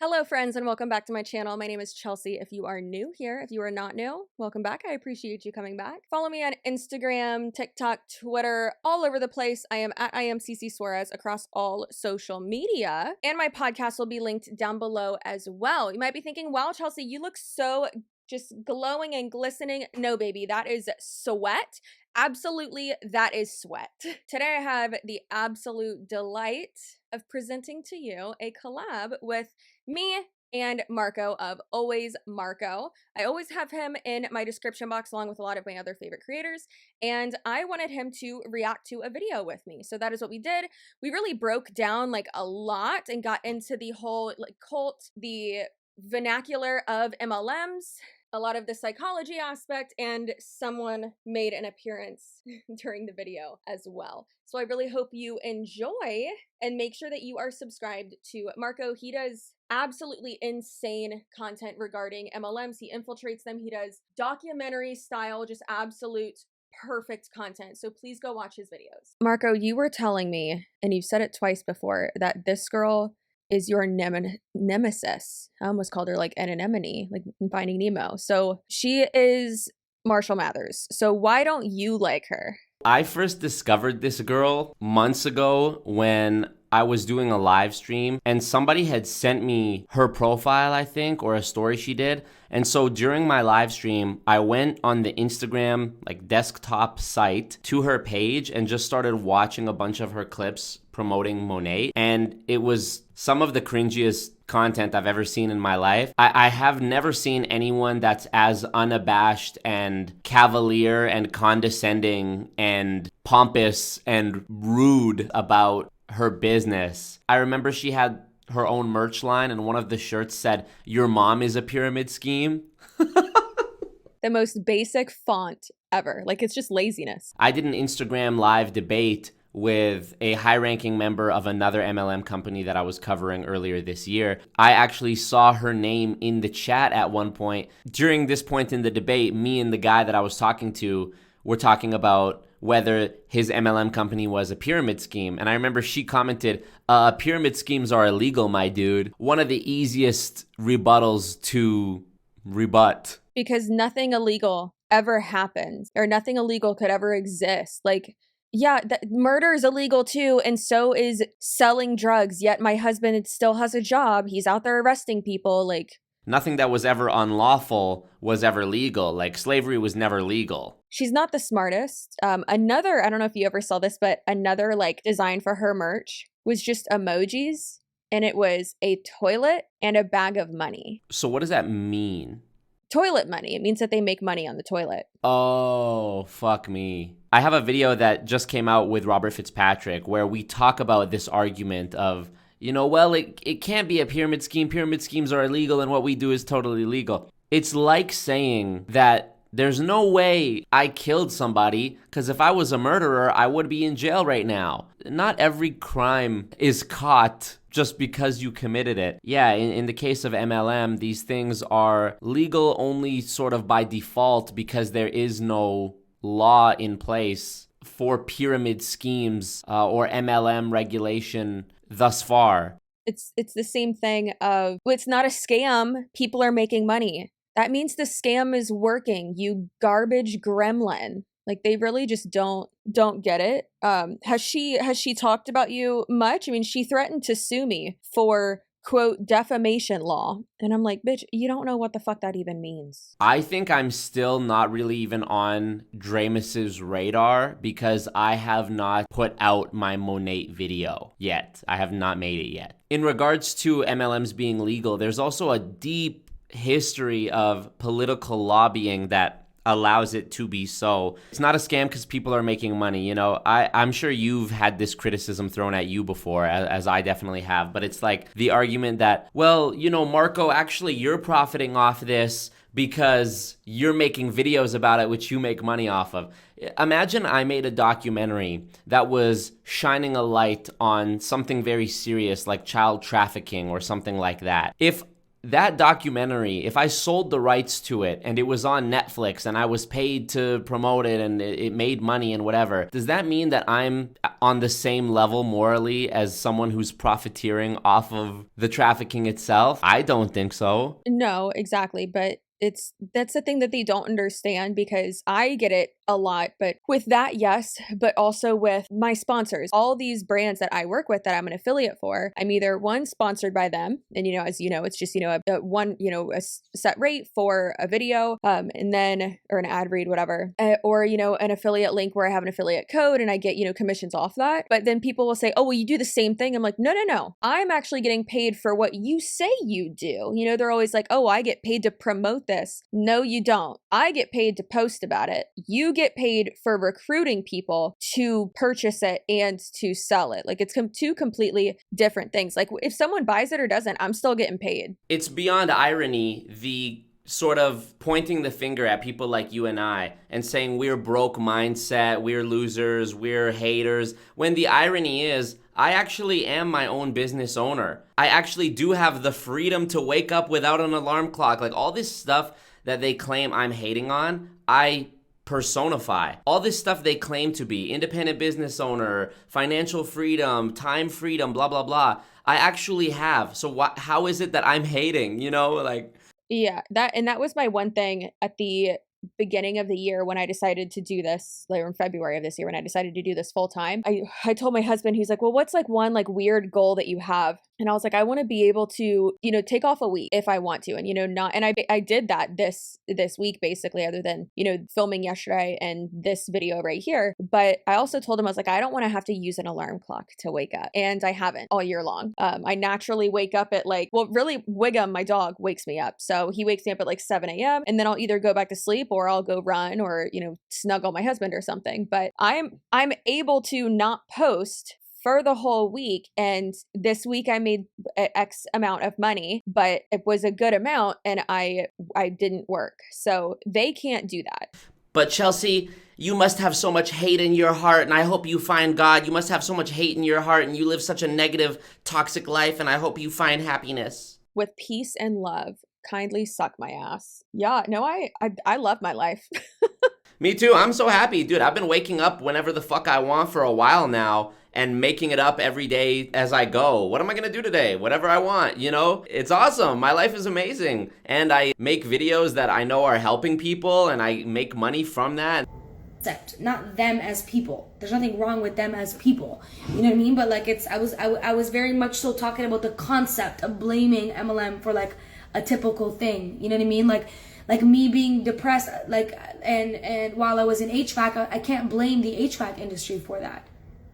Hello friends and welcome back to my channel. My name is Chelsea. If you are new here, if you are not new, welcome back. I appreciate you coming back. Follow me on Instagram, TikTok, Twitter, all over the place. I am at CCSUAREZ across all social media. And my podcast will be linked down below as well. You might be thinking, wow, Chelsea, you look so just glowing and glistening. No, baby, that is sweat. Absolutely, that is sweat. Today I have the absolute delight of presenting to you a collab with me and Marco of Always Marco. I always have him in my description box along with a lot of my other favorite creators, and I wanted him to react to a video with me. So that is what we did. We really broke down like a lot and got into the whole like cult, the vernacular of MLMs, a lot of the psychology aspect, and someone made an appearance during the video as well. So I really hope you enjoy and make sure that you are subscribed to Marco. He does absolutely insane content regarding MLMs. He infiltrates them. He does documentary style, just absolute perfect content. So please go watch his videos. Marco, you were telling me, and you've said it twice before, that this girl is your nemesis. I almost called her like an anemone, like in Finding Nemo. So she is Marshall Mathers. So why don't you like her? I first discovered this girl months ago when I was doing a live stream and somebody had sent me her profile, I think, or a story she did. And so during my live stream, I went on the Instagram like desktop site to her page and just started watching a bunch of her clips promoting Monat. And it was some of the cringiest content I've ever seen in my life. I have never seen anyone that's as unabashed and cavalier and condescending and pompous and rude about her business. I remember she had her own merch line and one of the shirts said, "Your mom is a pyramid scheme." The most basic font ever. Like, it's just laziness. I did an Instagram live debate with a high-ranking member of another MLM company that I was covering earlier this year. I actually saw her name in the chat at one point. During this point in the debate, me and the guy that I was talking to were talking about whether his MLM company was a pyramid scheme. And I remember she commented, pyramid schemes are illegal, my dude. One of the easiest rebuttals to rebut. Because nothing illegal ever happens, or nothing illegal could ever exist. Like, yeah, murder is illegal too, and so is selling drugs, yet my husband still has a job. He's out there arresting people, like... Nothing that was ever unlawful was ever legal. Like, slavery was never legal. She's not the smartest. Another, I don't know if you ever saw this, but another like design for her merch was just emojis, and it was a toilet and a bag of money. So what does that mean? Toilet money. It means that they make money on the toilet. Oh, fuck me. I have a video that just came out with Robert FitzPatrick where we talk about this argument of, you know, well, it can't be a pyramid scheme. Pyramid schemes are illegal and what we do is totally legal. It's like saying that there's no way I killed somebody because if I was a murderer, I would be in jail right now. Not every crime is caught just because you committed it. Yeah, in the case of MLM, these things are legal only sort of by default because there is no law in place for pyramid schemes or MLM regulation thus far. It's the same thing of, well, it's not a scam. People are making money. That means the scam is working, you garbage gremlin. Like, they really just don't get it. Has she talked about you much? I mean, she threatened to sue me for, quote, defamation law. And I'm like, bitch, you don't know what the fuck that even means. I think I'm still not really even on Dramus's radar because I have not put out my Monat video yet. I have not made it yet. In regards to MLMs being legal, there's also a deep history of political lobbying that allows it to be so. It's not a scam because people are making money. You know, I'm sure you've had this criticism thrown at you before, as I definitely have, but it's like the argument that, well, you know, Marco, actually you're profiting off this because you're making videos about it, which you make money off of. Imagine I made a documentary that was shining a light on something very serious like child trafficking or something like that. If that documentary, if I sold the rights to it and it was on Netflix and I was paid to promote it and it made money and whatever, does that mean that I'm on the same level morally as someone who's profiteering off of the trafficking itself? I don't think so. No, exactly. But that's the thing that they don't understand, because I get it a lot, but with that, yes, but also with my sponsors, all these brands that I work with that I'm an affiliate for, I'm either one sponsored by them, and as you know, it's just a one a set rate for a video, and then or an ad read, whatever, or an affiliate link where I have an affiliate code and I get commissions off that. But then people will say, oh well, you do the same thing. I'm like, no, I'm actually getting paid for what you say you do. They're always like, oh, I get paid to promote this. No, you don't. I get paid to post about it. You get paid for recruiting people to purchase it and to sell it. Like, it's two completely different things. Like, if someone buys it or doesn't, I'm still getting paid. It's beyond irony, the sort of pointing the finger at people like you and I and saying we're broke mindset, we're losers, we're haters, when the irony is I actually am my own business owner. I actually do have the freedom to wake up without an alarm clock. Like, all this stuff that they claim I'm hating on, I personify. All this stuff they claim to be, independent business owner, financial freedom, time freedom, blah, blah, blah, I actually have. So how is it that I'm hating, Yeah, that was my one thing at the beginning of the year when I decided to do this, later in February of this year, when I decided to do this full time. I told my husband, he's like, well, what's one weird goal that you have? And I was like, I want to be able to, take off a week if I want to, and, not, and I did that this week, basically, other than, filming yesterday and this video right here. But I also told him, I was like, I don't want to have to use an alarm clock to wake up. And I haven't all year long. I naturally wake up at really Wiggum, my dog, wakes me up. So he wakes me up at 7 a.m. and then I'll either go back to sleep or I'll go run or, snuggle my husband or something. But I'm able to not post for the whole week. And this week I made X amount of money, but it was a good amount and I didn't work. So they can't do that. But Chelsea, you must have so much hate in your heart, and I hope you find God. You must have so much hate in your heart, and you live such a negative, toxic life, and I hope you find happiness. With peace and love, kindly suck my ass. Yeah, no, I love my life. Me too. I'm so happy, dude. I've been waking up whenever the fuck I want for a while now and making it up every day as I go. What am I gonna do today? Whatever I want, It's awesome. My life is amazing. And I make videos that I know are helping people and I make money from that. Not them as people. There's nothing wrong with them as people. You know what I mean? But I was very much so talking about the concept of blaming MLM for a typical thing. You know what I mean? Like me being depressed, and while I was in HVAC, I can't blame the HVAC industry for that.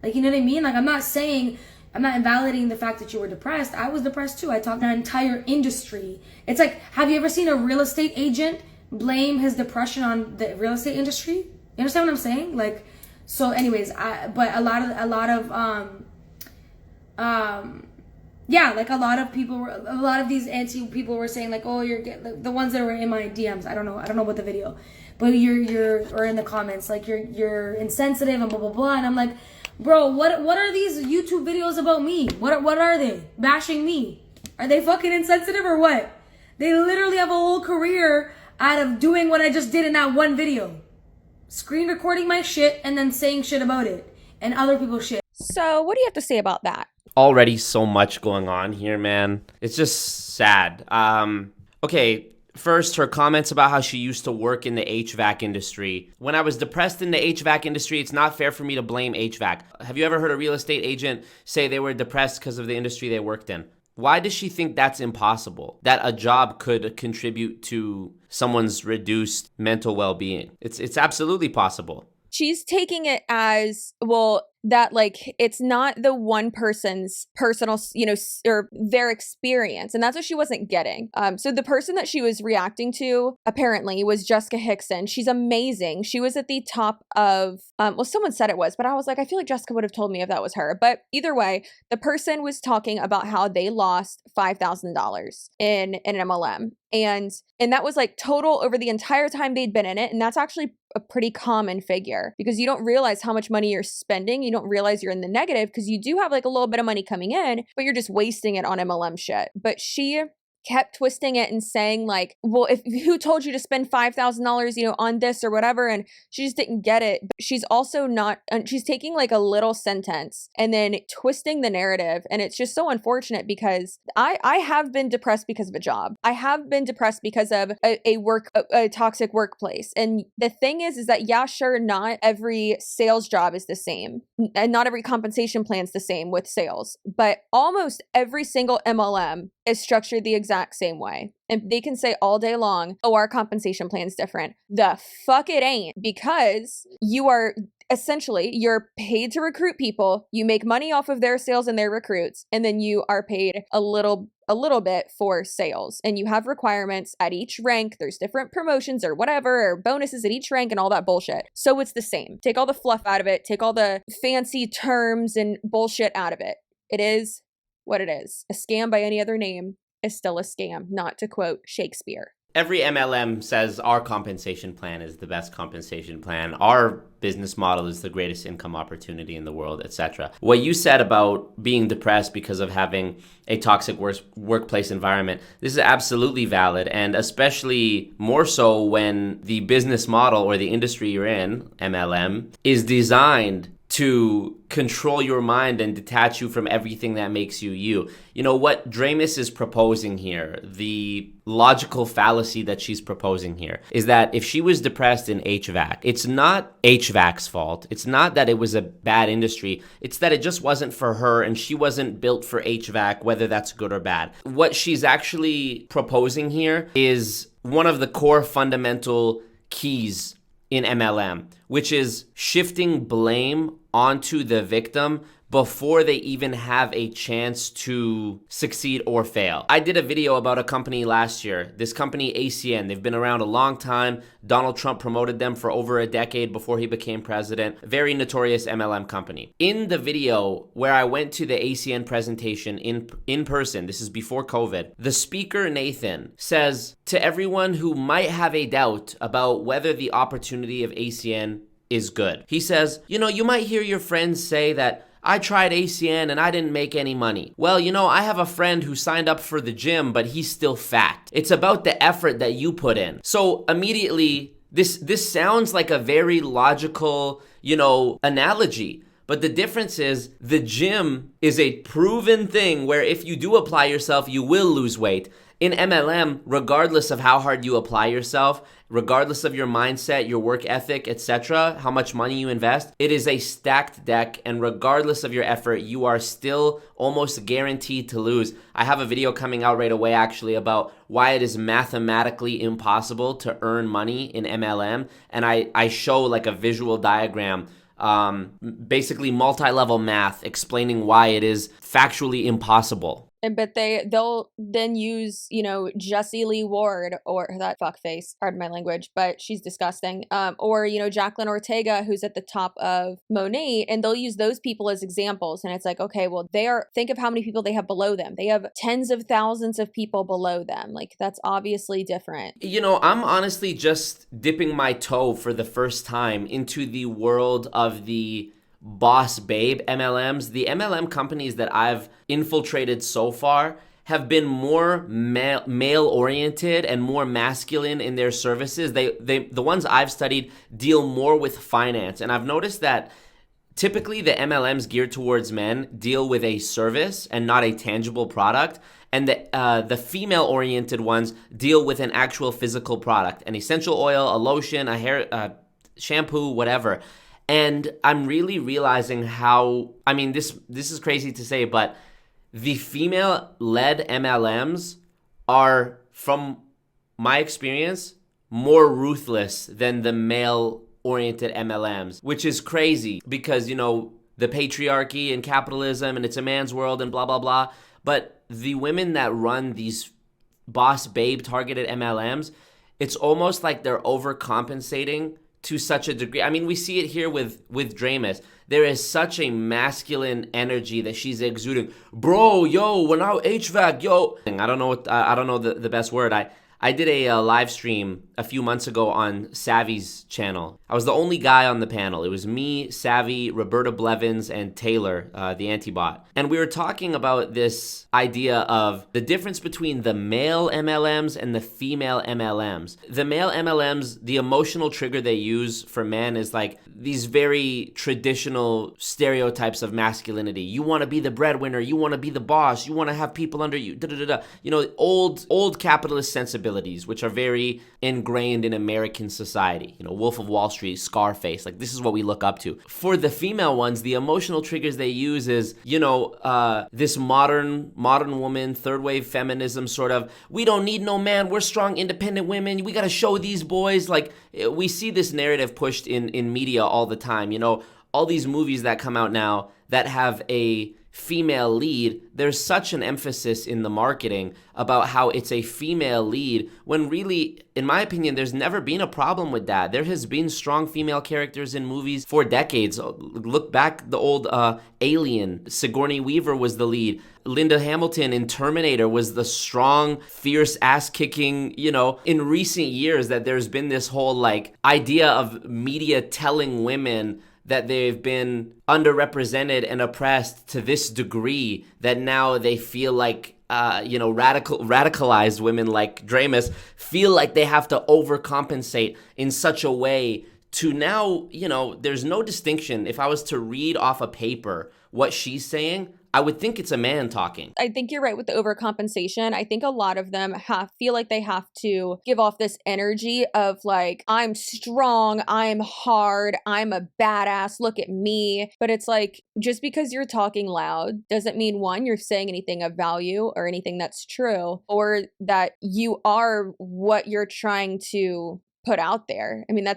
You know what I mean? I'm not invalidating the fact that you were depressed. I was depressed too. I talked the entire industry. It's have you ever seen a real estate agent blame his depression on the real estate industry? You understand what I'm saying? So anyways, but a lot of these anti people were saying oh, you're the ones that were in my DMs. I don't know about the video, but you're or in the comments you're insensitive and blah blah blah. And I'm like, bro, what are these YouTube videos about me? What are they bashing me? Are they fucking insensitive or what? They literally have a whole career out of doing what I just did in that one video, screen recording my shit and then saying shit about it and other people's shit. So what do you have to say about that? Already so much going on here, man. It's just sad. Okay, first, her comments about how she used to work in the HVAC industry. When I was depressed in the HVAC industry, it's not fair for me to blame HVAC. Have you ever heard a real estate agent say they were depressed because of the industry they worked in? Why does she think that's impossible? That a job could contribute to someone's reduced mental well-being? It's absolutely possible. She's taking it as, well, that it's not the one person's personal, or their experience. And that's what she wasn't getting. So the person that she was reacting to apparently was Jessica Hickson. She's amazing. She was at the top of, someone said it was, but I was like, I feel like Jessica would have told me if that was her. But either way, the person was talking about how they lost $5,000 in an MLM. And that was total over the entire time they'd been in it. And that's actually a pretty common figure, because you don't realize how much money you're spending. You don't realize you're in the negative because you do have a little bit of money coming in, but you're just wasting it on MLM shit. But she kept twisting it and saying like, well, if who told you to spend $5,000, you know, on this or whatever, and she just didn't get it. But she's also not, she's taking like a little sentence and then twisting the narrative, and it's just so unfortunate because I have been depressed because of a job. I have been depressed because of a toxic workplace. And the thing is that yeah, sure, not every sales job is the same, and not every compensation plan is the same with sales, but almost every single MLM is structured the exact same way. And they can say all day long, oh, our compensation plan is different. The fuck it ain't, because you are essentially, you're paid to recruit people, you make money off of their sales and their recruits, and then you are paid a little bit for sales, and you have requirements at each rank. There's different promotions or whatever, or bonuses at each rank and all that bullshit. So it's the same. Take all the fluff out of it, take all the fancy terms and bullshit out of it. It is what it is. A scam by any other name is still a scam, not to quote Shakespeare. Every MLM says our compensation plan is the best compensation plan. Our business model is the greatest income opportunity in the world, etc. What you said about being depressed because of having a toxic workplace environment, this is absolutely valid, and especially more so when the business model or the industry you're in, MLM, is designed to control your mind and detach you from everything that makes you you. You know, what Dramis is proposing here, the logical fallacy that she's proposing here, is that if she was depressed in HVAC, it's not HVAC's fault. It's not that it was a bad industry. It's that it just wasn't for her, and she wasn't built for HVAC, whether that's good or bad. What she's actually proposing here is one of the core fundamental keys in MLM, which is shifting blame onto the victim before they even have a chance to succeed or fail. I did a video about a company last year, this company ACN. They've been around a long time. Donald Trump promoted them for over a decade before he became president. Very notorious MLM company. In the video where I went to the ACN presentation in person, this is before COVID, the speaker, Nathan, says to everyone who might have a doubt about whether the opportunity of ACN is good, he says, you know, you might hear your friends say that I tried ACN and I didn't make any money. Well, you know, I have a friend who signed up for the gym, but he's still fat. It's about the effort that you put in. So immediately, this sounds like a very logical, you know, analogy. But the difference is the gym is a proven thing where if you do apply yourself, you will lose weight. In MLM, regardless of how hard you apply yourself, regardless of your mindset, your work ethic, etc., how much money you invest, it is a stacked deck, and regardless of your effort, you are still almost guaranteed to lose. I have a video coming out right away actually about why it is mathematically impossible to earn money in MLM, and I show like a visual diagram, basically multi-level math explaining why it is factually impossible. But they'll then use, you know, Jessie Lee Ward, or that fuckface, pardon my language, but she's disgusting. Or, you know, Jacqueline Ortega, who's at the top of Monat, and they'll use those people as examples. And it's like, okay, well, think of how many people they have below them. They have tens of thousands of people below them. Like, that's obviously different. You know, I'm honestly just dipping my toe for the first time into the world of the boss babe MLMs. The MLM companies that I've infiltrated so far have been more male oriented and more masculine in their services. The ones I've studied deal more with finance, and I've noticed that typically the MLMs geared towards men deal with a service and not a tangible product, and the female oriented ones deal with an actual physical product, an essential oil, a lotion, a hair shampoo, whatever. And I'm really realizing how, I mean, this is crazy to say, but the female-led MLMs are, from my experience, more ruthless than the male-oriented MLMs, which is crazy because, you know, the patriarchy and capitalism and it's a man's world and blah, blah, blah. But the women that run these boss babe targeted MLMs, it's almost like they're overcompensating to such a degree. I mean, we see it here with Dramis. There is such a masculine energy that she's exuding. Bro, yo, when I HVAC, yo. I don't know the best word. I did a live stream a few months ago on Savvy's channel. I was the only guy on the panel. It was me, Savvy, Roberta Blevins, and Taylor, the antibot. And we were talking about this idea of the difference between the male MLMs and the female MLMs. The male MLMs, the emotional trigger they use for men is like these very traditional stereotypes of masculinity. You want to be the breadwinner, you want to be the boss, you want to have people under you, da-da-da-da. You know, old capitalist sensibilities, which are very ingrained in American society. You know, Wolf of Wall Street, Scarface, like this is what we look up to. For the female ones, the emotional triggers they use is, you know, this modern woman, third wave feminism sort of, we don't need no man, we're strong, independent women, we got to show these boys. Like, we see this narrative pushed in media all the time. You know, all these movies that come out now that have a female lead, there's such an emphasis in the marketing about how it's a female lead, when really, in my opinion, there's never been a problem with that. There has been strong female characters in movies for decades. Look back, the old Alien, Sigourney Weaver was the lead. Linda Hamilton in Terminator was the strong, fierce, ass-kicking, you know. In recent years that there's been this whole like idea of media telling women that they've been underrepresented and oppressed to this degree that now they feel like, you know, radicalized women like Dramus feel like they have to overcompensate in such a way to now, you know, there's no distinction. If I was to read off a paper what she's saying, I would think it's a man talking. I think you're right with the overcompensation. I think a lot of them feel like they have to give off this energy of like, I'm strong, I'm hard, I'm a badass, look at me. But it's like, just because you're talking loud doesn't mean, one, you're saying anything of value or anything that's true, or that you are what you're trying to put out there. I mean,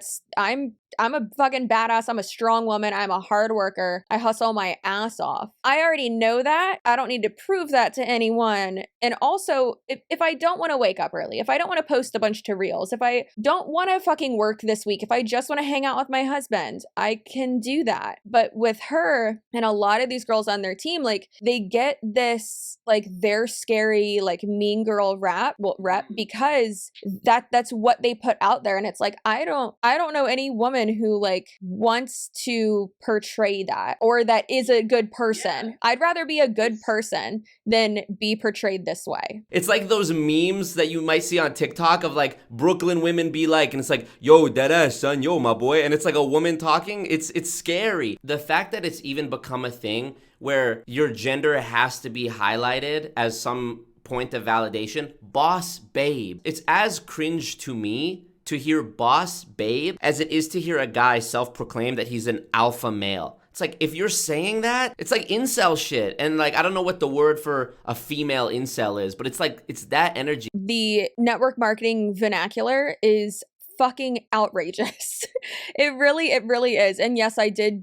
I'm a fucking badass. I'm a strong woman. I'm a hard worker. I hustle my ass off. I already know that. I don't need to prove that to anyone. And also, if I don't want to wake up early, if I don't want to post a bunch to reels, if I don't want to fucking work this week, if I just want to hang out with my husband, I can do that. But with her and a lot of these girls on their team, like they get this, like they're scary, like mean girl rep because that's what they put out there. And it's like, I don't know any woman who like wants to portray that or that is a good person. Yeah. I'd rather be a good person than be portrayed this way. It's like those memes that you might see on TikTok of like Brooklyn women be like, and it's like, yo, deadass son, yo, my boy. And it's like a woman talking. It's scary. The fact that it's even become a thing where your gender has to be highlighted as some point of validation. Boss babe. It's as cringe to me to hear boss babe as it is to hear a guy self-proclaim that he's an alpha male. It's like, if you're saying that, it's like incel shit. And like, I don't know what the word for a female incel is, but it's like, it's that energy. The network marketing vernacular is fucking outrageous. It really is. And yes,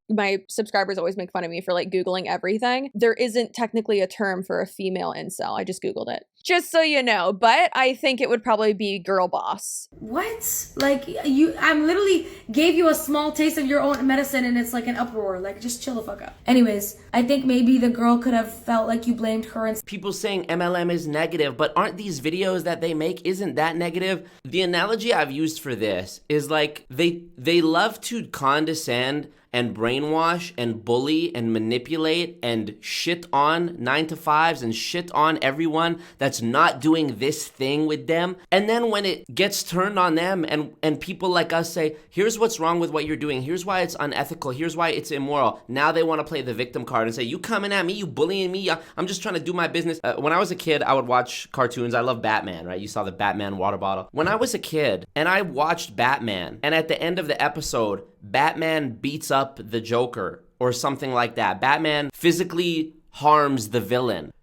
my subscribers always make fun of me for like Googling everything. There isn't technically a term for a female incel. I just Googled it. Just so you know, but I think it would probably be girl boss. What? Like, I literally gave you a small taste of your own medicine and it's like an uproar. Like, just chill the fuck up. Anyways, I think maybe the girl could have felt like you blamed her. And people saying MLM is negative, but aren't these videos that they make, isn't that negative? The analogy I've used for this is like, they love to condescend and brainwash and bully and manipulate and shit on 9-to-5s and shit on everyone that's not doing this thing with them. And then when it gets turned on them and people like us say, here's what's wrong with what you're doing, here's why it's unethical, here's why it's immoral, now they want to play the victim card and say, you coming at me, you bullying me, I'm just trying to do my business. When I was a kid, I would watch cartoons. I love Batman, right? You saw the Batman water bottle. When I was a kid and I watched Batman, and at the end of the episode, Batman beats up the Joker or something like that. Batman physically harms the villain.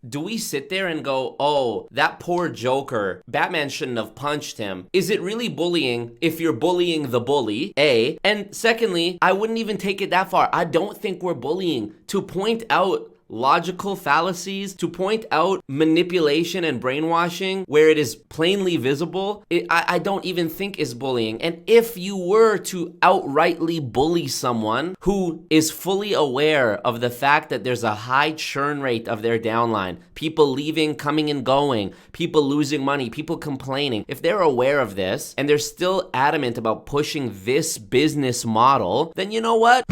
Do we sit there and go, oh, that poor Joker, Batman shouldn't have punched him? Is it really bullying if you're bullying the bully, A? And secondly, I wouldn't even take it that far. I don't think we're bullying to point out logical fallacies, to point out manipulation and brainwashing where it is plainly visible, I don't even think is bullying. And if you were to outrightly bully someone who is fully aware of the fact that there's a high churn rate of their downline, people leaving, coming and going, people losing money, people complaining, if they're aware of this and they're still adamant about pushing this business model, then you know what?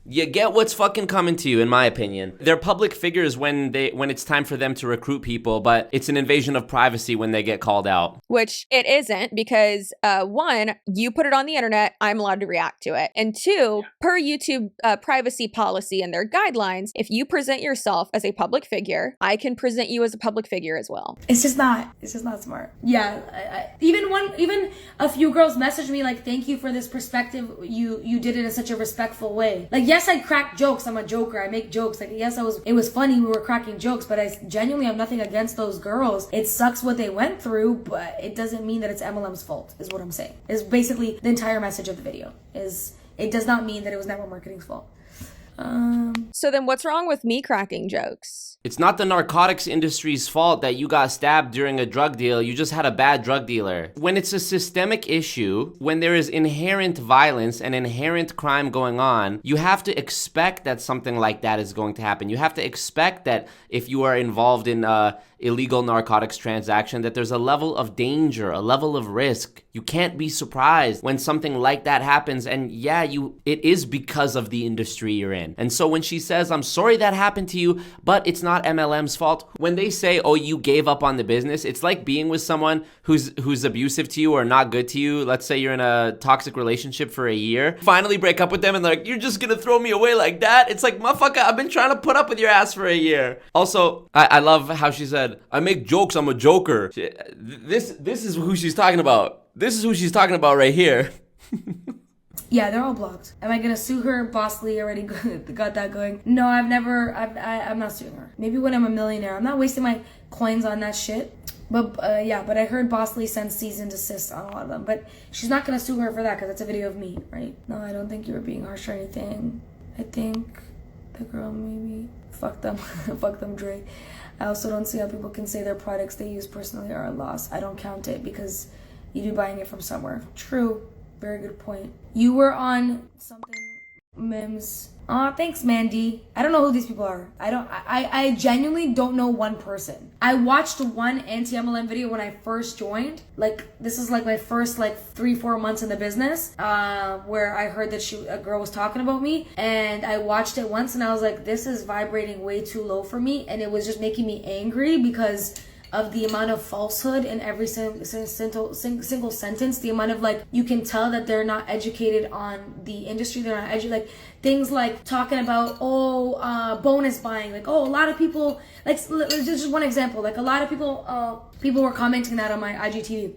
You get what's fucking coming to you, in my opinion. They're public figures when it's time for them to recruit people, but it's an invasion of privacy when they get called out. Which it isn't, because one, you put it on the internet, I'm allowed to react to it. And two, per YouTube privacy policy and their guidelines, if you present yourself as a public figure, I can present you as a public figure as well. It's just not smart. Yeah, even a few girls messaged me like, thank you for this perspective. You did it in such a respectful way. Like, yes, I crack jokes. I'm a joker. I make jokes. Like, yes, it was funny. We were cracking jokes, but I genuinely have nothing against those girls. It sucks what they went through, but it doesn't mean that it's MLM's fault, is what I'm saying. Is basically the entire message of the video. It does not mean that it was network marketing's fault. So then what's wrong with me cracking jokes? It's not the narcotics industry's fault that you got stabbed during a drug deal. You just had a bad drug dealer. When it's a systemic issue, when there is inherent violence and inherent crime going on, you have to expect that something like that is going to happen. You have to expect that if you are involved in illegal narcotics transaction, that there's a level of danger, a level of risk. You can't be surprised when something like that happens. And yeah, it is because of the industry you're in. And so when she says, I'm sorry that happened to you, but it's not MLM's fault. When they say, oh, you gave up on the business, it's like being with someone who's abusive to you or not good to you. Let's say you're in a toxic relationship for a year. Finally break up with them and they're like, you're just gonna throw me away like that? It's like, motherfucker, I've been trying to put up with your ass for a year. Also, I love how she said, I make jokes, I'm a joker. This is who she's talking about. This is who she's talking about right here. Yeah, they're all blocked. Am I gonna sue her? Boss Lee already got that going. No, I'm not suing her. Maybe when I'm a millionaire. I'm not wasting my coins on that shit. But but I heard Boss Lee send cease and desist on a lot of them. But she's not gonna sue her for that because it's a video of me, right? No, I don't think you were being harsh or anything. I think the girl maybe fuck them, fuck them, Dre. I also don't see how people can say their products they use personally are a loss. I don't count it because you'd be buying it from somewhere. True. Very good point. You were on something, Mims. Aw, thanks, Mandy. I don't know who these people are. I genuinely don't know one person. I watched one anti-MLM video when I first joined. Like, this is like my first 3-4 months in the business, where I heard that a girl was talking about me, and I watched it once and I was like, this is vibrating way too low for me, and it was just making me angry because of the amount of falsehood in every single sentence, the amount of you can tell that they're not educated on the industry, they're not educated, things like talking about bonus buying, a lot of people, just one example, a lot of people were commenting that on my IGTV.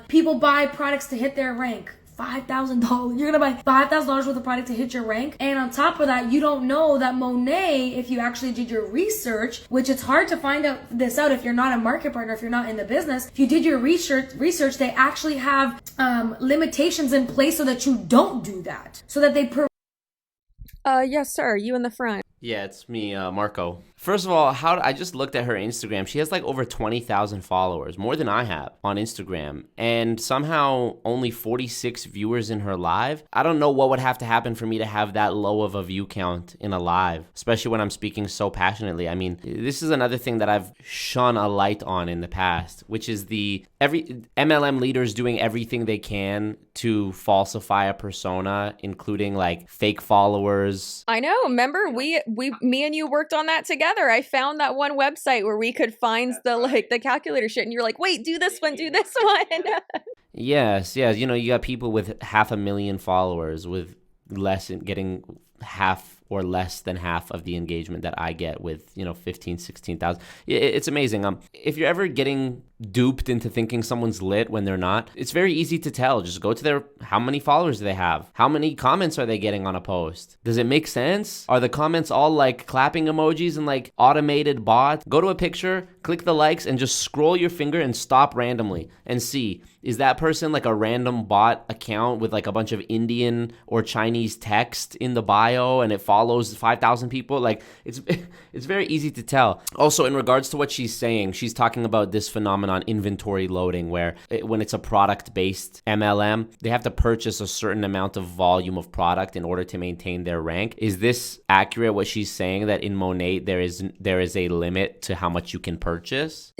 People buy products to hit their rank. $5,000. You're gonna buy $5,000 worth of product to hit your rank, and on top of that, you don't know that Monet, if you actually did your research, which it's hard to find out if you're not a market partner, if you're not in the business. If you did your research, they actually have limitations in place so that you don't do that, so that they. Yes, sir. You in the front. Yeah, it's me, Marco. First of all, I just looked at her Instagram. She has over 20,000 followers, more than I have on Instagram, and somehow only 46 viewers in her live. I don't know what would have to happen for me to have that low of a view count in a live, especially when I'm speaking so passionately. I mean, this is another thing that I've shone a light on in the past, which is every MLM leaders doing everything they can to falsify a persona, including fake followers. I know. Remember, me and you worked on that together. I found that one website where we could find the calculator shit, and you're like, wait, do this one. Yes. You know, you got people with 500,000 followers with getting half or less than half of the engagement that I get with, 15, 16,000. It's amazing. If you're ever getting duped into thinking someone's lit when they're not, it's very easy to tell. Just go to how many followers do they have? How many comments are they getting on a post? Does it make sense? Are the comments all clapping emojis and automated bots? Go to a picture, click the likes, and just scroll your finger and stop randomly and see, is that person a random bot account with a bunch of Indian or Chinese text in the bio and it follows follows 5,000 people. Like it's it's very easy to tell. Also, in regards to what she's saying, she's talking about this phenomenon, inventory loading, where when it's a product-based MLM, they have to purchase a certain amount of volume of product in order to maintain their rank. Is this accurate, what she's saying, that in Monat there is a limit to how much you can purchase?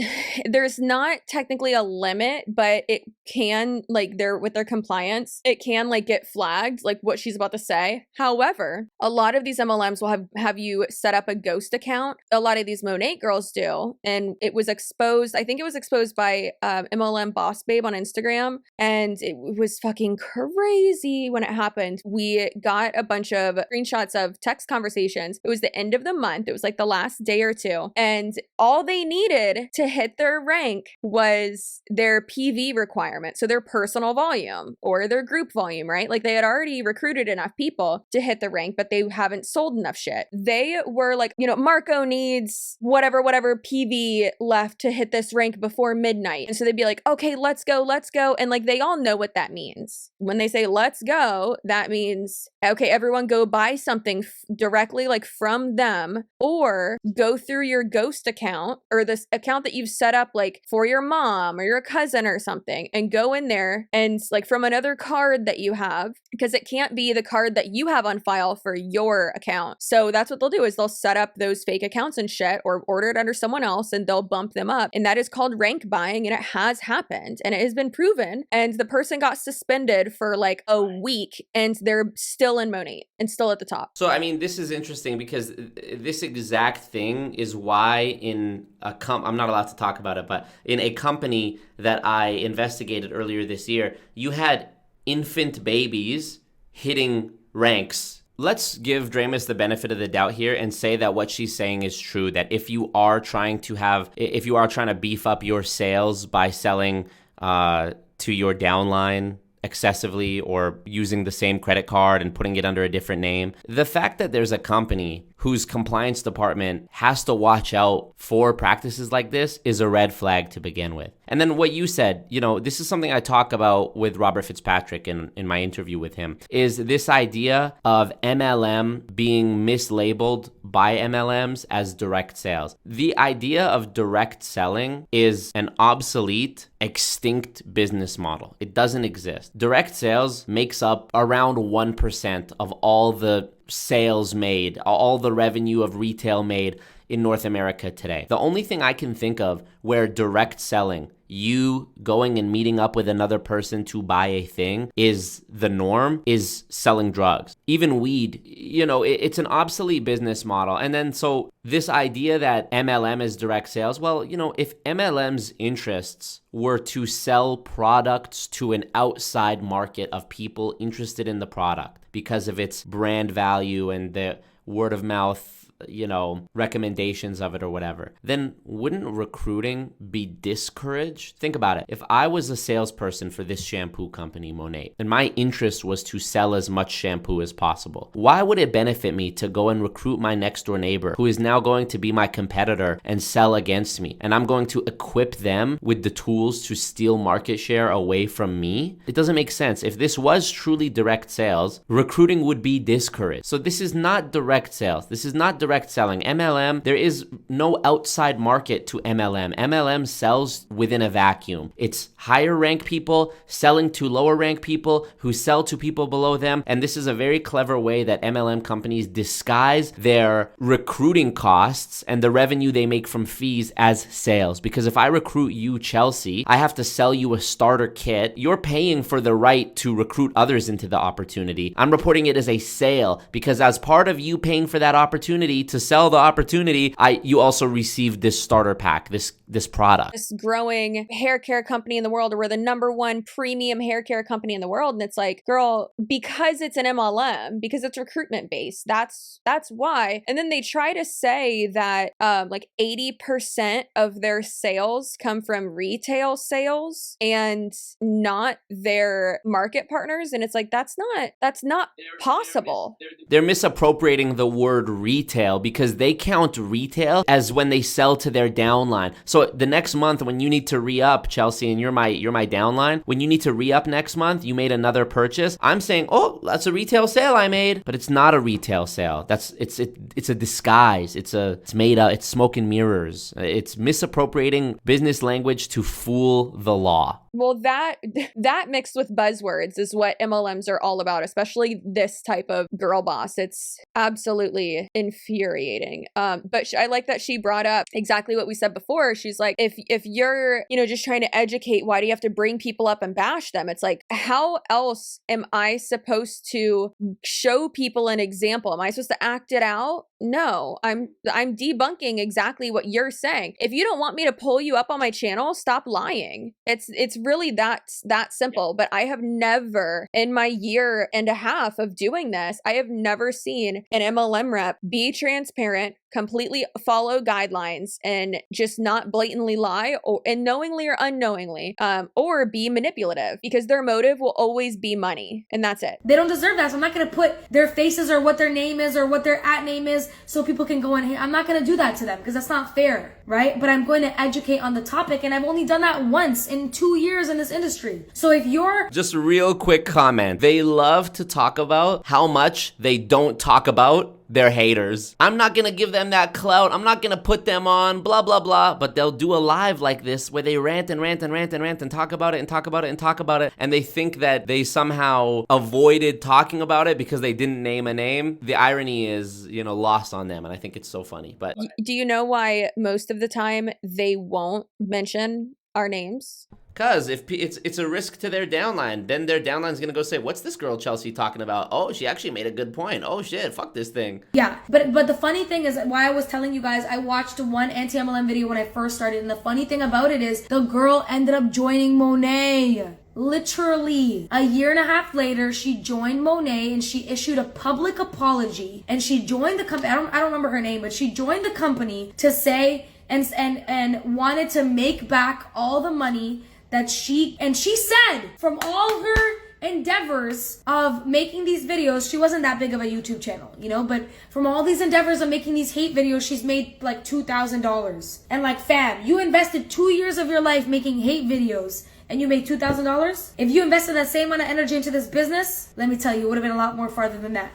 There's not technically a limit, but it can, like, with their compliance, it can like get flagged, like what she's about to say. However, a lot of these MLMs will have you set up a ghost account. A lot of these Monat girls do, and it was exposed. I think it was exposed by MLM Boss Babe on Instagram, and it was fucking crazy when it happened. We got a bunch of screenshots of text conversations. It was the end of the month. It was like the last day or two, and all they needed to hit their rank was their PV requirement, so their personal volume or their group volume, right? Like they had already recruited enough people to hit the rank, but they haven't sold enough shit. They were like, you know, Marco needs whatever PV left to hit this rank before midnight. And so they'd be like, okay, let's go. And like, they all know what that means. When they say let's go, that means, okay, everyone go buy something directly like from them, or go through your ghost account or this account that you've set up like for your mom or your cousin or something, and go in there and like from another card that you have, because it can't be the card that you have on file for your account. So that's what they'll do, is they'll set up those fake accounts and shit, or order it under someone else, and they'll bump them up. And that is called rank buying, and it has happened and it has been proven. And the person got suspended for like a week, and they're still in Monat and still at the top. So, I mean, this is interesting because this exact thing is why in I'm not allowed to talk about it, but in a company that I investigated earlier this year, you had infant babies hitting ranks. Let's give Dramus the benefit of the doubt here and say that what she's saying is true, that if you are trying to beef up your sales by selling to your downline excessively, or using the same credit card and putting it under a different name, the fact that there's a company whose compliance department has to watch out for practices like this is a red flag to begin with. And then what you said, you know, this is something I talk about with Robert FitzPatrick in my interview with him, is this idea of MLM being mislabeled by MLMs as direct sales. The idea of direct selling is an obsolete, extinct business model. It doesn't exist. Direct sales makes up around 1% of all the sales made, all the revenue of retail made in North America today. The only thing I can think of where direct selling, you going and meeting up with another person to buy a thing, is the norm, is selling drugs. Even weed, you know, it's an obsolete business model. And then so this idea that MLM is direct sales, well, you know, if MLM's interests were to sell products to an outside market of people interested in the product because of its brand value and the word of mouth, you know, recommendations of it or whatever, then wouldn't recruiting be discouraged? Think about it. If I was a salesperson for this shampoo company, Monat, and my interest was to sell as much shampoo as possible, why would it benefit me to go and recruit my next door neighbor who is now going to be my competitor and sell against me? And I'm going to equip them with the tools to steal market share away from me? It doesn't make sense. If this was truly direct sales, recruiting would be discouraged. So this is not direct sales. This is not direct selling. MLM, there is no outside market to MLM. MLM sells within a vacuum. It's higher rank people selling to lower rank people who sell to people below them. And this is a very clever way that MLM companies disguise their recruiting costs and the revenue they make from fees as sales. Because if I recruit you, Chelsea, I have to sell you a starter kit. You're paying for the right to recruit others into the opportunity. I'm reporting it as a sale because as part of you paying for that opportunity to sell the opportunity, you also received this starter pack, this product. This growing hair care company in the world, or we're the #1 premium hair care company in the world. And it's like, girl, because it's an MLM, because it's recruitment based, that's why. And then they try to say that like 80% of their sales come from retail sales and not their market partners. And it's like, that's not possible. They're misappropriating the word retail retail because they count retail as when they sell to their downline. So the next month when you need to re-up, Chelsea, and you're my downline, when you need to re-up next month, you made another purchase. I'm saying, oh, that's a retail sale I made, but it's not a retail sale. It's a disguise. It's made up. It's smoke and mirrors. It's misappropriating business language to fool the law. Well, that mixed with buzzwords is what MLMs are all about, especially this type of girl boss. It's absolutely infuriating. But I like that she brought up exactly what we said before. She's like, if you're, just trying to educate, why do you have to bring people up and bash them? It's like, how else am I supposed to show people an example? Am I supposed to act it out? No, I'm debunking exactly what you're saying. If you don't want me to pull you up on my channel, stop lying. It's really that simple. But I have never, in my year and a half of doing this, I have never seen an MLM rep be transparent, completely follow guidelines, and just not blatantly lie, and knowingly or unknowingly, or be manipulative, because their motive will always be money, and that's it. They don't deserve that, so I'm not gonna put their faces or what their name is or what their @ name is so people can go in here. I'm not gonna do that to them because that's not fair, right? But I'm going to educate on the topic, and I've only done that once in 2 years in this industry. So if you're... Just a real quick comment. They love to talk about how much they don't talk about their haters. I'm not gonna give them that clout. I'm not gonna put them on, blah, blah, blah. But they'll do a live like this where they rant and rant and rant and rant and talk about it and talk about it and talk about it. And they think that they somehow avoided talking about it because they didn't name a name. The irony is, lost on them. And I think it's so funny. But do you know why most of the time they won't mention our names? Because if it's a risk to their downline, then their downline's gonna go say, "What's this girl Chelsea talking about? Oh, she actually made a good point. Oh shit, fuck this thing." Yeah, but the funny thing is, why I was telling you guys, I watched one anti-MLM video when I first started, and the funny thing about it is, the girl ended up joining Monat. Literally, a year and a half later, she joined Monat and she issued a public apology. And she joined the company. I don't remember her name, but she joined the company to say and wanted to make back all the money that she said from all her endeavors of making these videos. She wasn't that big of a YouTube channel, but from all these endeavors of making these hate videos, she's made like $2,000. And like, fam, you invested 2 years of your life making hate videos and you made $2,000? If you invested that same amount of energy into this business, let me tell you, it would have been a lot more farther than that.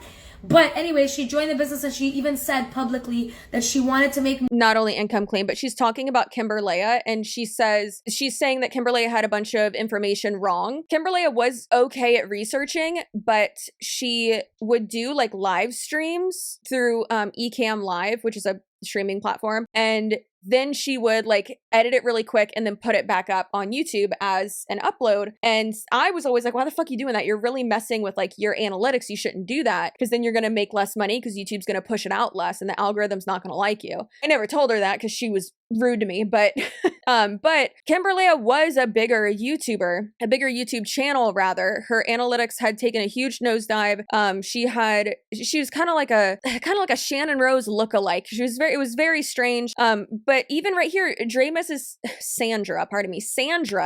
But anyway, she joined the business and she even said publicly that she wanted to make not only income clean, but she's talking about Kimberlea, and she's saying that Kimberlea had a bunch of information wrong. Kimberlea was okay at researching, but she would do like live streams through Ecamm Live, which is a streaming platform, and then she would like edit it really quick and then put it back up on YouTube as an upload. And I was always like, why the fuck are you doing that? You're really messing with like your analytics. You shouldn't do that, because then you're going to make less money because YouTube's going to push it out less and the algorithm's not going to like you. I never told her that because she was rude to me, but but Kimberlea was a bigger YouTube channel rather. Her analytics had taken a huge nosedive. She was kind of like a Shannon Rose lookalike. It was very strange. But even right here, Dramus is Sandra,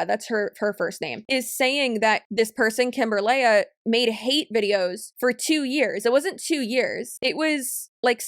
that's her first name, is saying that this person, Kimberlea, made hate videos for 2 years. It wasn't 2 years. It was like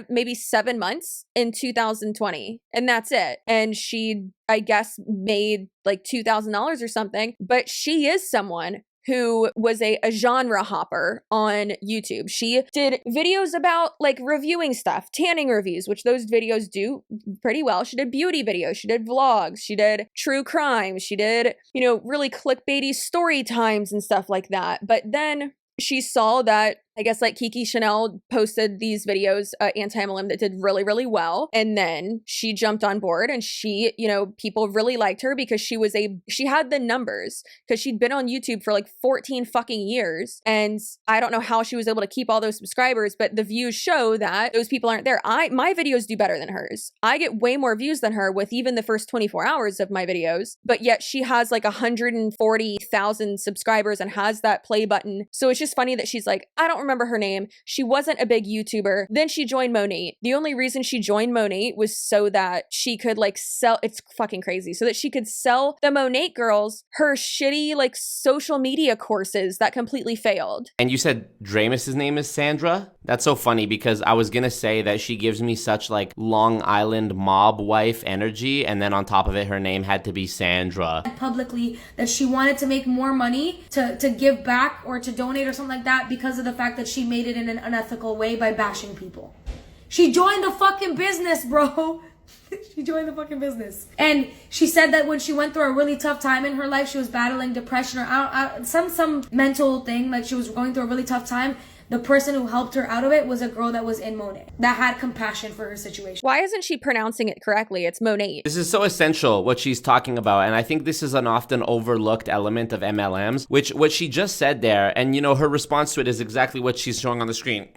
maybe 7 months in 2020. And that's it. And she, I guess, made like $2,000 or something. But she is someone who was a genre hopper on YouTube. She did videos about like reviewing stuff, tanning reviews, which those videos do pretty well. She did beauty videos, she did vlogs, she did true crime, she did, really clickbaity story times and stuff like that. But then she saw that, I guess, like Kiki Chanel posted these videos, ANTI-MLM, that did really, really well. And then she jumped on board and she, people really liked her because she had the numbers, because she'd been on YouTube for like 14 fucking years. And I don't know how she was able to keep all those subscribers, but the views show that those people aren't there. My videos do better than hers. I get way more views than her with even the first 24 hours of my videos, but yet she has like 140,000 subscribers and has that play button. So it's just funny that she's like, I don't remember her name. She wasn't a big YouTuber. Then she joined Monat. The only reason she joined Monat was so that she could like sell, it's fucking crazy, so that she could sell the Monat girls her shitty like social media courses that completely failed. And you said Dramus's name is Sandra? That's so funny because I was gonna say that she gives me such like Long Island mob wife energy, and then on top of it, her name had to be Sandra. Publicly that she wanted to make more money to give back or to donate or something like that because of the fact that she made it in an unethical way by bashing people. She joined the fucking business, bro. She joined the fucking business. And she said that when she went through a really tough time in her life, she was battling depression or some mental thing, like she was going through a really tough time. The person who helped her out of it was a girl that was in Monat that had compassion for her situation. Why isn't she pronouncing it correctly? It's Monat. This is so essential, what she's talking about, and I think this is an often overlooked element of MLMs, which what she just said there, and you know, her response to it is exactly what she's showing on the screen.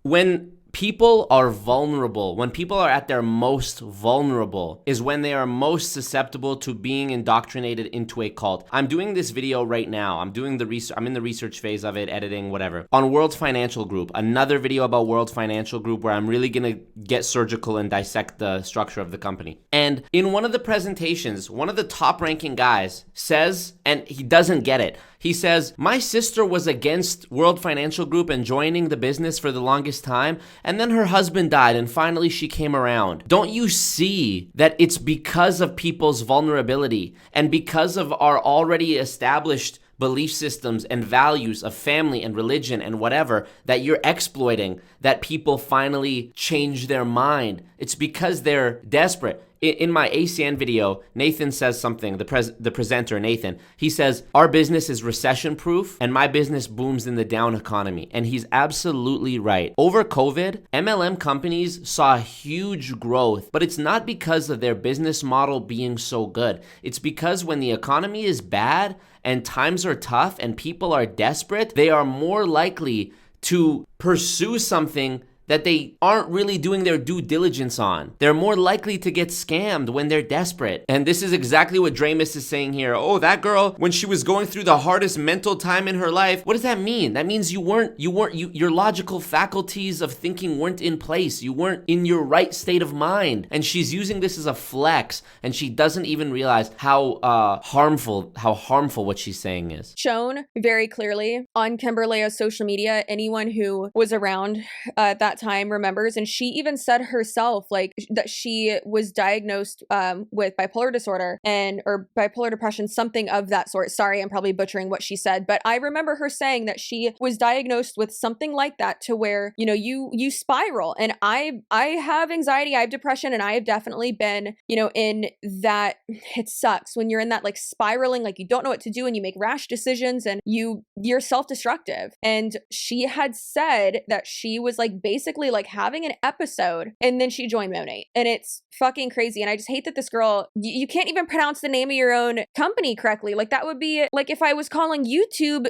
When people are vulnerable, when people are at their most vulnerable, is when they are most susceptible to being indoctrinated into a cult. I'm doing this video right now. I'm doing the research. I'm in the research phase of it, editing, whatever. On World Financial Group, another video about World Financial Group where I'm really gonna get surgical and dissect the structure of the company. And in one of the presentations, one of the top-ranking guys says, and he doesn't get it, he says, my sister was against World Financial Group and joining the business for the longest time, and then her husband died and finally she came around. Don't you see that it's because of people's vulnerability and because of our already established belief systems and values of family and religion and whatever that you're exploiting, that people finally change their mind? It's because they're desperate. In my ACN video, Nathan says something, the presenter, Nathan, he says, our business is recession proof and my business booms in the down economy. And he's absolutely right. Over COVID, MLM companies saw huge growth, but it's not because of their business model being so good. It's because when the economy is bad and times are tough and people are desperate, they are more likely to pursue something that they aren't really doing their due diligence on. They're more likely to get scammed when they're desperate. And this is exactly what Dramus is saying here. Oh, that girl, when she was going through the hardest mental time in her life, what does that mean? That means your logical faculties of thinking weren't in place. You weren't in your right state of mind. And she's using this as a flex, and she doesn't even realize how harmful what she's saying is. Shown very clearly on Kimberlea's social media. Anyone who was around that time remembers, and she even said herself like that she was diagnosed with bipolar disorder or bipolar depression, something of that sort. Sorry, I'm probably butchering what she said, but I remember her saying that she was diagnosed with something like that, to where, you know, you spiral. And I have anxiety, I have depression, and I have definitely been, you know, in that. It sucks when you're in that like spiraling, like you don't know what to do and you make rash decisions and you're self-destructive. And she had said that she was like basically like having an episode, and then she joined Monat, and it's fucking crazy. And I just hate that this girl, you can't even pronounce the name of your own company correctly. Like that would be like if I was calling YouTube.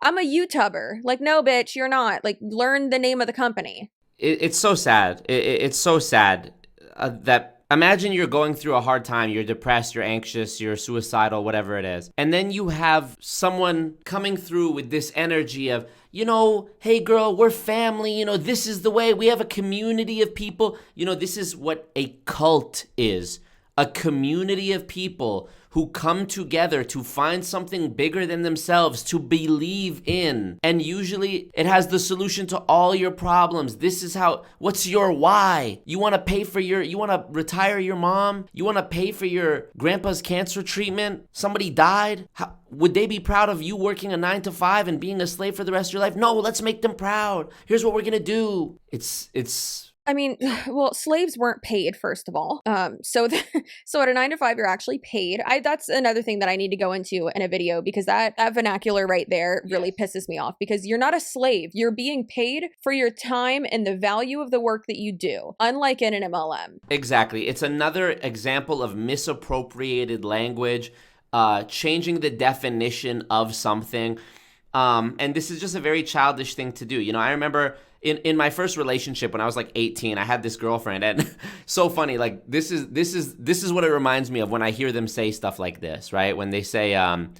I'm a YouTuber. Like, no, bitch, you're not. Like, learn the name of the company. It's so sad. It's so sad that. Imagine you're going through a hard time, you're depressed, you're anxious, you're suicidal, whatever it is. And then you have someone coming through with this energy of, you know, hey girl, we're family, you know, this is the way, we have a community of people. You know, this is what a cult is. A community of people who come together to find something bigger than themselves to believe in. And usually it has the solution to all your problems. This is what's your why? You want to retire your mom? You want to pay for your grandpa's cancer treatment? Somebody died? Would they be proud of you working a 9 to 5 and being a slave for the rest of your life? No, let's make them proud. Here's what we're going to do. I mean, well, slaves weren't paid, first of all. So at a 9 to 5, you're actually paid. That's another thing that I need to go into in a video, because that vernacular right there really pisses me off, because you're not a slave. You're being paid for your time and the value of the work that you do, unlike in an MLM. Exactly. It's another example of misappropriated language, changing the definition of something. And this is just a very childish thing to do. You know, I remember in my first relationship when I was like 18, I had this girlfriend, and so funny. Like this is what it reminds me of when I hear them say stuff like this, right? When they say,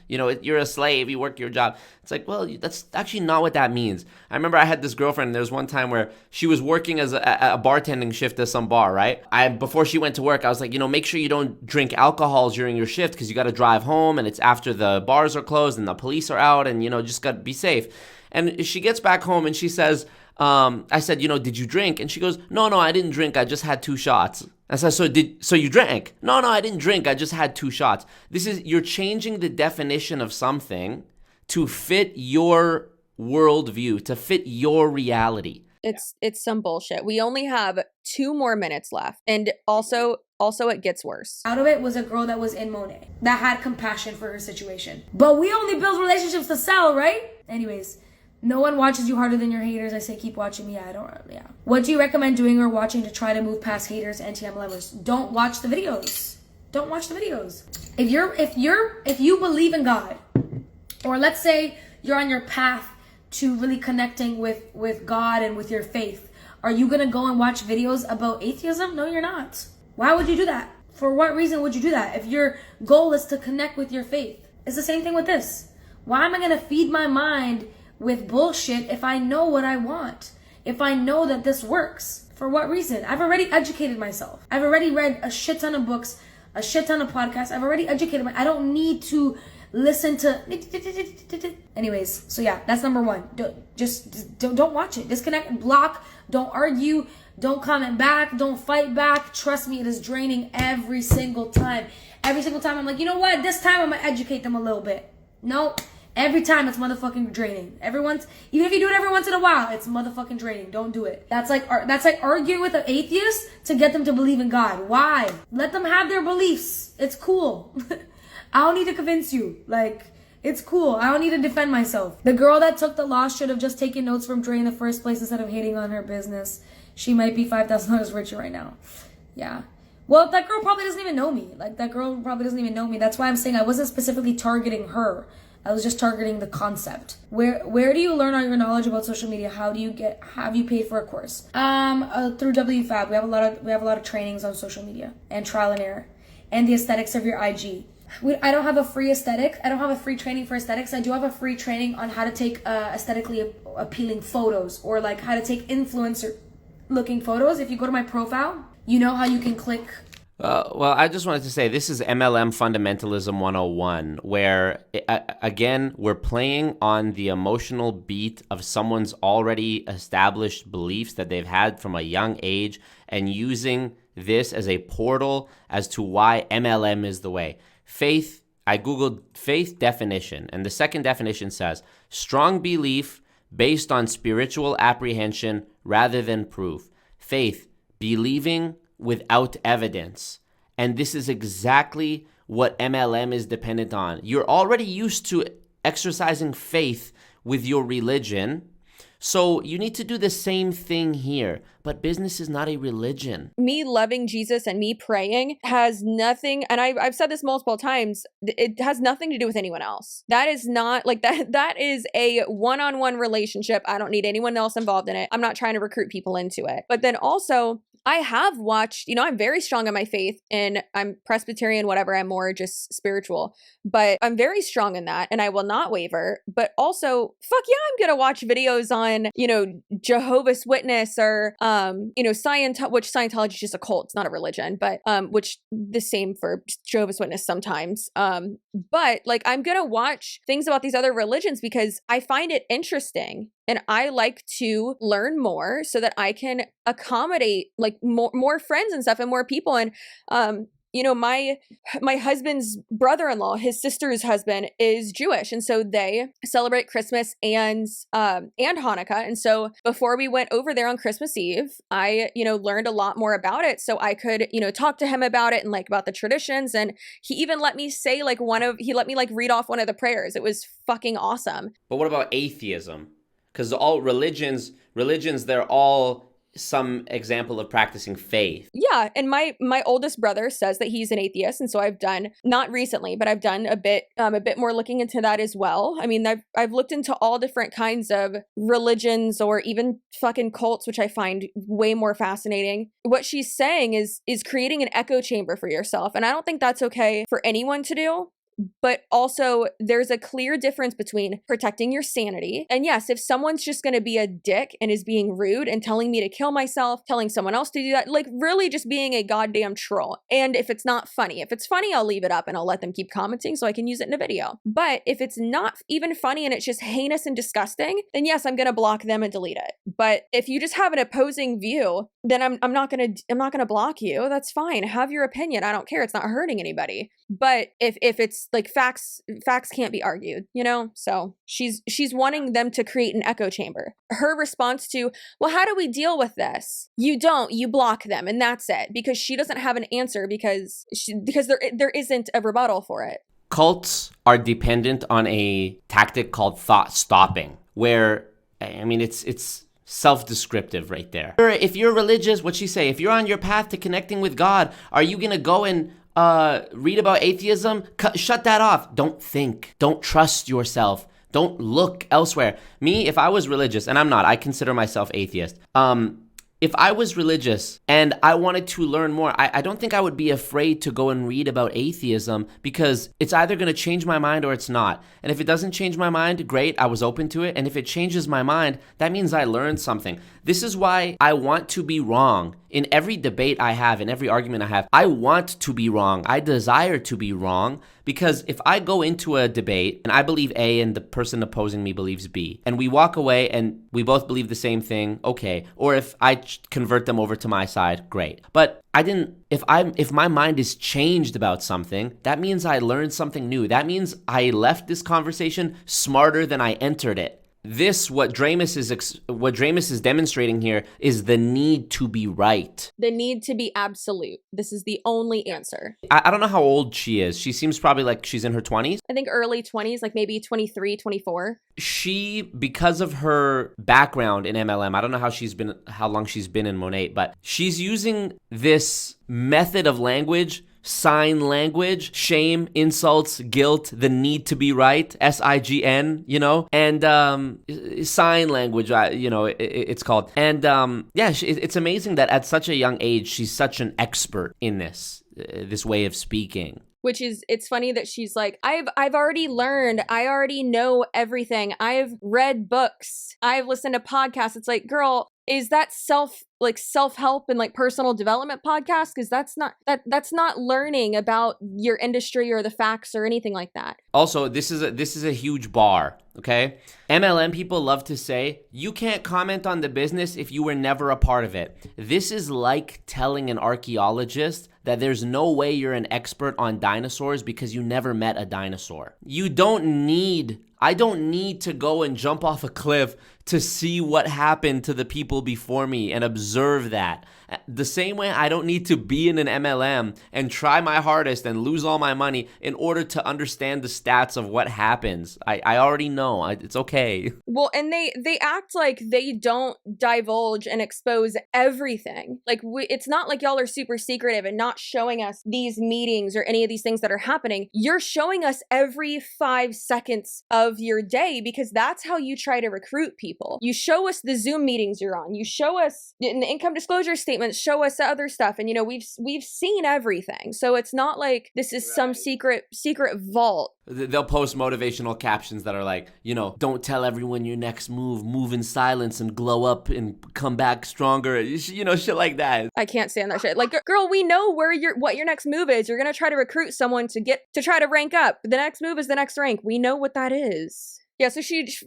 you're a slave, you work your job. It's like, well, that's actually not what that means. I remember I had this girlfriend. There was one time where she was working as a bartending shift at some bar, right? Before she went to work, I was like, make sure you don't drink alcohol during your shift because you got to drive home, and it's after the bars are closed and the police are out, and just got to be safe. And she gets back home and she says, I said, did you drink? And she goes, no, I didn't drink. I just had 2 shots. I said, so you drank? No, I didn't drink. I just had 2 shots. You're changing the definition of something to fit your worldview, to fit your reality. It's some bullshit. We only have 2 more minutes left. And also it gets worse. Out of it was a girl that was in Monat that had compassion for her situation. But we only build relationships to sell, right? Anyways, no one watches you harder than your haters. I say keep watching me. Yeah. What do you recommend doing or watching to try to move past haters, anti-MLMers? Don't watch the videos. Don't watch the videos. If you believe in God, or let's say you're on your path to really connecting with God and with your faith, are you gonna go and watch videos about atheism? No, you're not. Why would you do that? For what reason would you do that? If your goal is to connect with your faith. It's the same thing with this. Why am I gonna feed my mind with bullshit if I know what I want? If I know that this works? For what reason? I've already educated myself. I've already read a shit ton of books, a shit ton of podcasts. I've already educated myself. I don't need to listen to anyways. So yeah, that's number 1. Don't watch it. Disconnect, block, don't argue, don't comment back, don't fight back. Trust me, it is draining every single time. Every single time I'm like, you know what? This time I'm gonna educate them a little bit. No, every time it's motherfucking draining. Even if you do it every once in a while, it's motherfucking draining. Don't do it. That's like arguing with an atheist to get them to believe in God. Why? Let them have their beliefs. It's cool. I don't need to convince you. Like, it's cool. I don't need to defend myself. The girl that took the loss should have just taken notes from Dre in the first place instead of hating on her business. She might be $5,000 richer right now. Yeah. Well, that girl probably doesn't even know me. That's why I'm saying I wasn't specifically targeting her. I was just targeting the concept. Where do you learn all your knowledge about social media? Have you paid for a course? Through WFAB. We have a lot of trainings on social media and trial and error and the aesthetics of your IG. I don't have a free aesthetic. I don't have a free training for aesthetics. I do have a free training on how to take aesthetically appealing photos, or like how to take influencer looking photos. If you go to my profile, you know how you can click. Well, I just wanted to say this is MLM Fundamentalism 101, where, again, we're playing on the emotional beat of someone's already established beliefs that they've had from a young age and using this as a portal as to why MLM is the way. Faith, I Googled faith definition, and the second definition says, strong belief based on spiritual apprehension rather than proof. Faith, believing without evidence. And this is exactly what MLM is dependent on. You're already used to exercising faith with your religion, so you need to do the same thing here. But business is not a religion. Me loving Jesus and me praying has nothing, and I've said this multiple times, it has nothing to do with anyone else. That is not like that is a one-on-one relationship. I don't need anyone else involved in it. I'm not trying to recruit people into it. But then also, I have watched, I'm very strong in my faith, and I'm Presbyterian, whatever, I'm more just spiritual, but I'm very strong in that and I will not waver. But also, fuck yeah, I'm gonna watch videos on, Jehovah's Witness or, which Scientology is just a cult, it's not a religion, but, which the same for Jehovah's Witness sometimes. But like, I'm gonna watch things about these other religions because I find it interesting. And I like to learn more so that I can accommodate like more friends and stuff and more people. And, my husband's brother-in-law, his sister's husband is Jewish. And so they celebrate Christmas and Hanukkah. And so before we went over there on Christmas Eve, I, learned a lot more about it. So I could, talk to him about it and like about the traditions. And he even let me say he let me read off one of the prayers. It was fucking awesome. But what about atheism? Because all religions, they're all some example of practicing faith. Yeah, and my oldest brother says that he's an atheist, and so I've done, not recently, but I've done a bit more looking into that as well. I mean, I've looked into all different kinds of religions or even fucking cults, which I find way more fascinating. What she's saying is creating an echo chamber for yourself, and I don't think that's okay for anyone to do. But also, there's a clear difference between protecting your sanity. And yes, if someone's just going to be a dick and is being rude and telling me to kill myself, telling someone else to do that, like really just being a goddamn troll. And if it's not funny, if it's funny, I'll leave it up and I'll let them keep commenting so I can use it in a video. But if it's not even funny and it's just heinous and disgusting, then yes, I'm going to block them and delete it. But if you just have an opposing view, then I'm not going to block you. That's fine. Have your opinion. I don't care. It's not hurting anybody. But if it's like facts can't be argued, you know? So she's wanting them to create an echo chamber. Her response to, well, how do we deal with this? You don't, you block them and that's it, because she doesn't have an answer because there isn't a rebuttal for it. Cults are dependent on a tactic called thought stopping, where, I mean, it's self-descriptive right there. If you're religious, what'd she say? If you're on your path to connecting with God, are you gonna go and read about atheism? Shut that off. Don't think. Don't trust yourself. Don't look elsewhere. Me, if I was religious, and I'm not, I consider myself atheist. If I was religious and I wanted to learn more, I don't think I would be afraid to go and read about atheism, because it's either going to change my mind or it's not. And if it doesn't change my mind, great, I was open to it. And if it changes my mind, that means I learned something. This is why I want to be wrong. In every debate I have, in every argument I have, I want to be wrong. I desire to be wrong, because if I go into a debate and I believe A and the person opposing me believes B, and we walk away and we both believe the same thing, okay. Or if I convert them over to my side, great. But if my mind is changed about something, that means I learned something new. That means I left this conversation smarter than I entered it. What Dramus is demonstrating here is the need to be right. The need to be absolute. This is the only answer. I don't know how old she is. She seems probably like she's in her 20s. I think early 20s, like maybe 23, 24. She, because of her background in MLM, I don't know how long she's been in Monat, but she's using this method of language, sign language, shame, insults, guilt, the need to be right, SIGN, and sign language, it's called. And it's amazing that at such a young age, she's such an expert in this way of speaking. Which is, it's funny that she's like, I've already learned, I already know everything. I've read books, I've listened to podcasts. It's like, girl, is that self-help and like personal development podcast? Because that's not learning about your industry or the facts or anything like that. Also, this is a huge bar, okay? MLM people love to say, you can't comment on the business if you were never a part of it. This is like telling an archaeologist that there's no way you're an expert on dinosaurs because you never met a dinosaur. I don't need to go and jump off a cliff to see what happened to the people before me and observe that. The same way I don't need to be in an MLM and try my hardest and lose all my money in order to understand the stats of what happens. I already know. It's okay. Well, and they act like they don't divulge and expose everything. Like, it's not like y'all are super secretive and not showing us these meetings or any of these things that are happening. You're showing us every 5 seconds of your day, because that's how you try to recruit people. You show us the Zoom meetings you're on. You show us in the income disclosure statements, show us the other stuff. And we've seen everything. So it's not like this is some secret vault. They'll post motivational captions that are like, don't tell everyone your next move in silence and glow up and come back stronger, shit like that. I can't stand that shit. Like, girl, we know what your next move is. You're going to try to recruit someone to try to rank up. The next move is the next rank. We know what that is. Yeah, so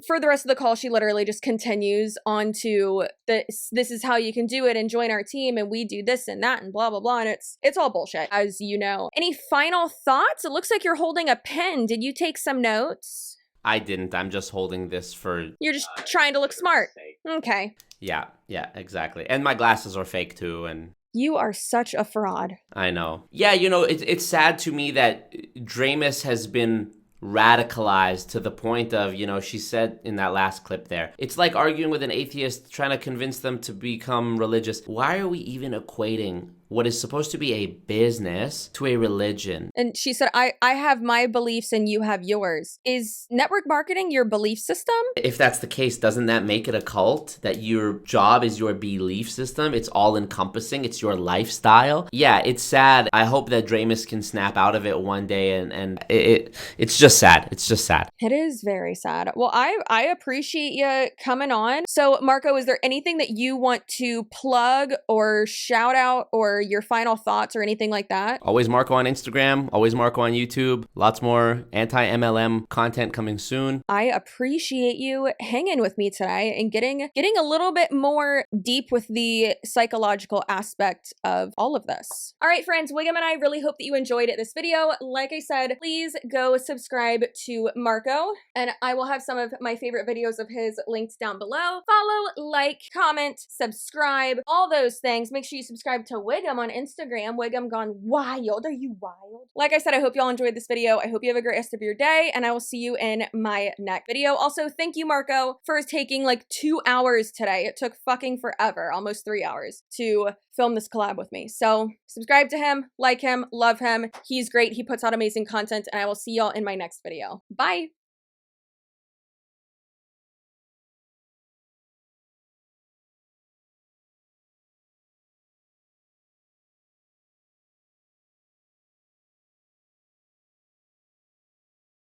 for the rest of the call, she literally just continues on to this is how you can do it and join our team, and we do this and that and blah, blah, blah, and it's all bullshit, as you know. Any final thoughts? It looks like you're holding a pen. Did you take some notes? I didn't. I'm just holding this for... You're just trying to look smart. Okay. Yeah, exactly. And my glasses are fake too, and... You are such a fraud. I know. Yeah, it's sad to me that Dramus has been radicalized to the point of, you know, she said in that last clip there, it's like arguing with an atheist trying to convince them to become religious. Why are we even equating what is supposed to be a business to a religion? And she said, I have my beliefs and you have yours. Is network marketing your belief system? If that's the case, doesn't that make it a cult? That your job is your belief system? It's all encompassing. It's your lifestyle. Yeah, it's sad. I hope that Dramus can snap out of it one day, and it's just sad. It's just sad. It is very sad. Well, I appreciate you coming on. So Marco, is there anything that you want to plug or shout out, or your final thoughts or anything like that? Always Marco on Instagram, always Marco on YouTube. Lots more anti-MLM content coming soon. I appreciate you hanging with me today and getting a little bit more deep with the psychological aspect of all of this. All right, friends, Wiggum and I really hope that you enjoyed this video. Like I said, please go subscribe to Marco, and I will have some of my favorite videos of his linked down below. Follow, like, comment, subscribe, all those things. Make sure you subscribe to Wiggum on Instagram. Wiggum Gone Wild. Are you wild? Like I said, I hope y'all enjoyed this video. I hope you have a great rest of your day, and I will see you in my next video. Also, thank you, Marco, for taking like 2 hours today. It took fucking forever, almost 3 hours, to film this collab with me. So subscribe to him, like him, love him. He's great. He puts out amazing content, and I will see y'all in my next video. Bye.